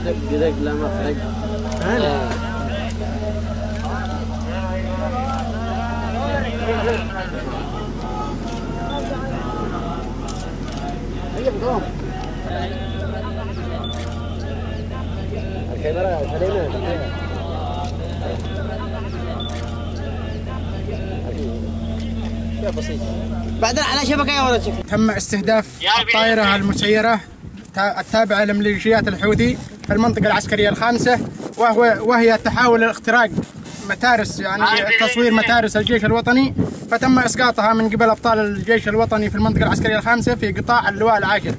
دق لا مخرج. بعدين على شبكة يا ولد. تم استهداف الطائرة المسيرة التابعة لميليشيات الحوثي في المنطقة العسكرية الخامسة، وهي تحاول اختراق متارس، يعني تصوير متارس الجيش الوطني، فتم اسقاطها من قبل ابطال الجيش الوطني في المنطقة العسكرية الخامسة في قطاع اللواء العاشر.